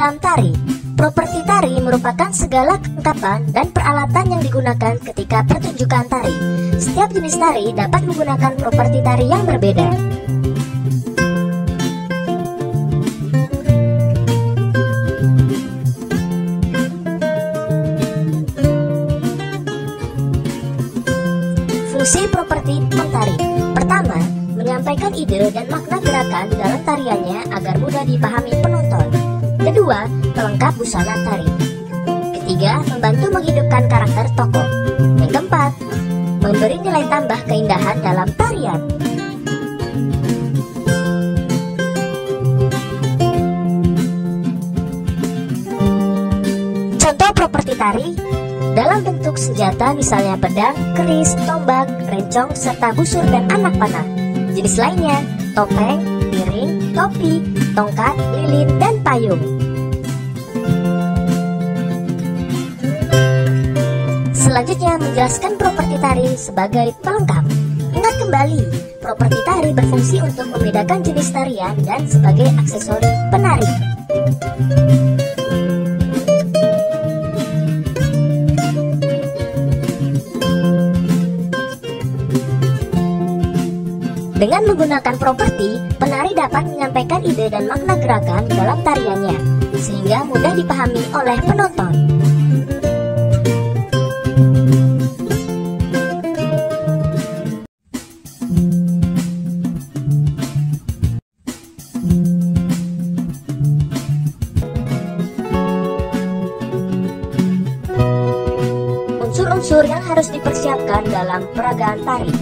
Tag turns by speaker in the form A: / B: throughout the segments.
A: dalam tari. Properti tari merupakan segala kelengkapan dan peralatan yang digunakan ketika pertunjukan tari. Setiap jenis tari dapat menggunakan properti tari yang berbeda. Fungsi properti tari. Pertama, menyampaikan ide dan makna gerakan di dalam tariannya agar mudah dipahami penonton. Kedua, pelengkap busana tari. Ketiga, membantu menghidupkan karakter tokoh. Yang keempat, memberi nilai tambah keindahan dalam tarian. Contoh properti tari dalam bentuk senjata, misalnya pedang, keris, tombak, rencong, serta busur dan anak panah. Jenis lainnya, topeng, piring, topi, tongkat, lilin, dan payung. Selanjutnya, menjelaskan properti tari sebagai pelengkap. Ingat kembali, properti tari berfungsi untuk membedakan jenis tarian dan sebagai aksesori penari. Dengan menggunakan properti, penari dapat menyampaikan ide dan makna gerakan dalam tariannya, sehingga mudah dipahami oleh penonton. Unsur-unsur yang harus dipersiapkan dalam peragaan tari.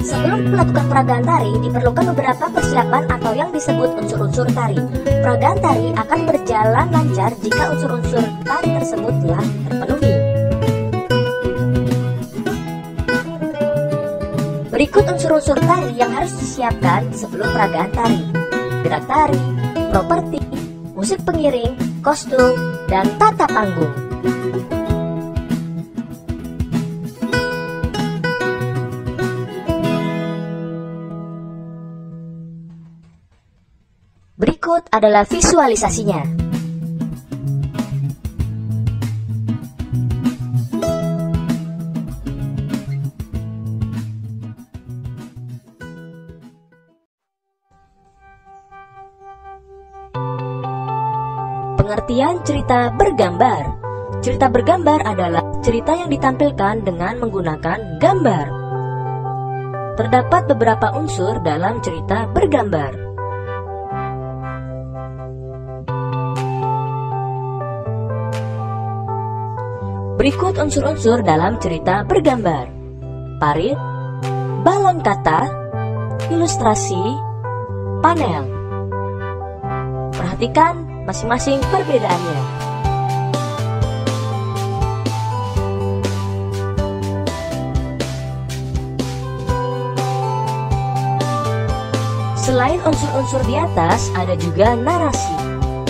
A: Sebelum melakukan peragaan tari, diperlukan beberapa persiapan atau yang disebut unsur-unsur tari. Peragaan tari akan berjalan lancar jika unsur-unsur tari tersebut telah terpenuhi. Berikut unsur-unsur tari yang harus disiapkan sebelum peragaan tari: gerak tari, properti, musik pengiring, kostum, dan tata panggung. Berikut adalah visualisasinya. Pengertian cerita bergambar. Cerita bergambar adalah cerita yang ditampilkan dengan menggunakan gambar. Terdapat beberapa unsur dalam cerita bergambar. Berikut unsur-unsur dalam cerita bergambar: parit, balon kata, ilustrasi, panel. Perhatikan masing-masing perbedaannya. Selain unsur-unsur di atas, ada juga narasi.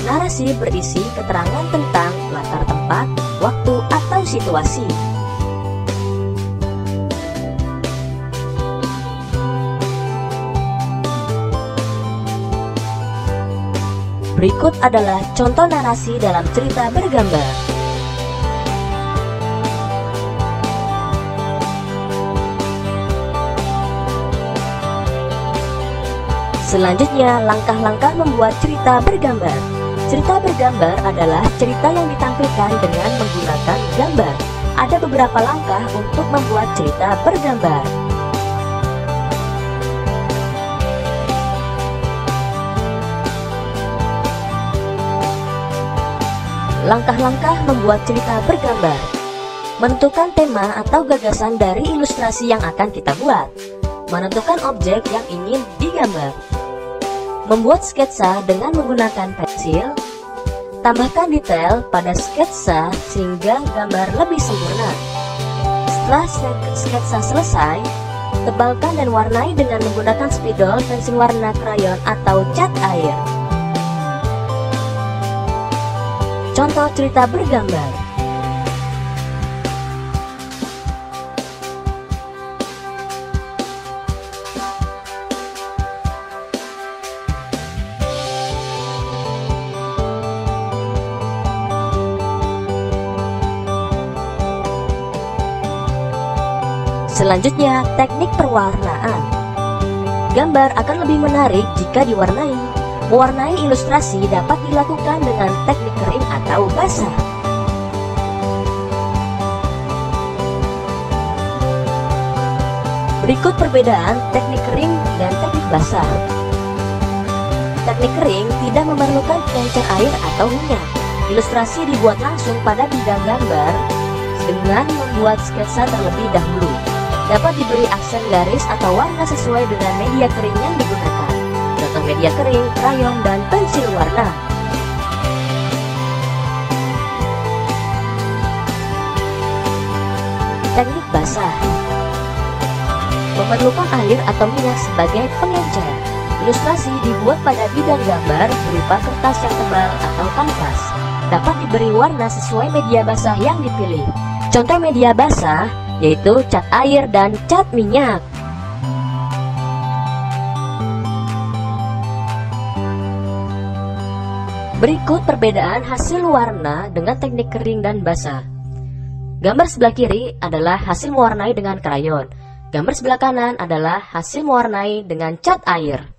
A: Narasi berisi keterangan tentang latar tempat, waktu, atau situasi. Berikut adalah contoh narasi dalam cerita bergambar. Selanjutnya, langkah-langkah membuat cerita bergambar. Cerita bergambar adalah cerita yang ditampilkan dengan menggunakan gambar. Ada beberapa langkah untuk membuat cerita bergambar. Langkah-langkah membuat cerita bergambar: menentukan tema atau gagasan dari ilustrasi yang akan kita buat, menentukan objek yang ingin digambar, membuat sketsa dengan menggunakan pensil, tambahkan detail pada sketsa sehingga gambar lebih sempurna. Setelah sketsa selesai, tebalkan dan warnai dengan menggunakan spidol, pensil warna krayon, atau cat air. Contoh cerita bergambar. Selanjutnya, teknik perwarnaan. Gambar akan lebih menarik jika diwarnai. Mewarnai ilustrasi dapat dilakukan dengan teknik kering atau basah. Berikut perbedaan teknik kering dan teknik basah. Teknik kering tidak memerlukan pengencer air atau minyak. Ilustrasi dibuat langsung pada bidang gambar dengan membuat sketsa terlebih dahulu. Dapat diberi aksen garis atau warna sesuai dengan media kering yang digunakan. Contoh media kering, krayon, dan pensil warna. Teknik basah memerlukan air atau minyak sebagai pengencer. Ilustrasi dibuat pada bidang gambar berupa kertas yang tebal atau kanvas. Dapat diberi warna sesuai media basah yang dipilih. Contoh media basah yaitu cat air dan cat minyak. Berikut perbedaan hasil warna dengan teknik kering dan basah. Gambar sebelah kiri adalah hasil mewarnai dengan krayon. Gambar sebelah kanan adalah hasil mewarnai dengan cat air.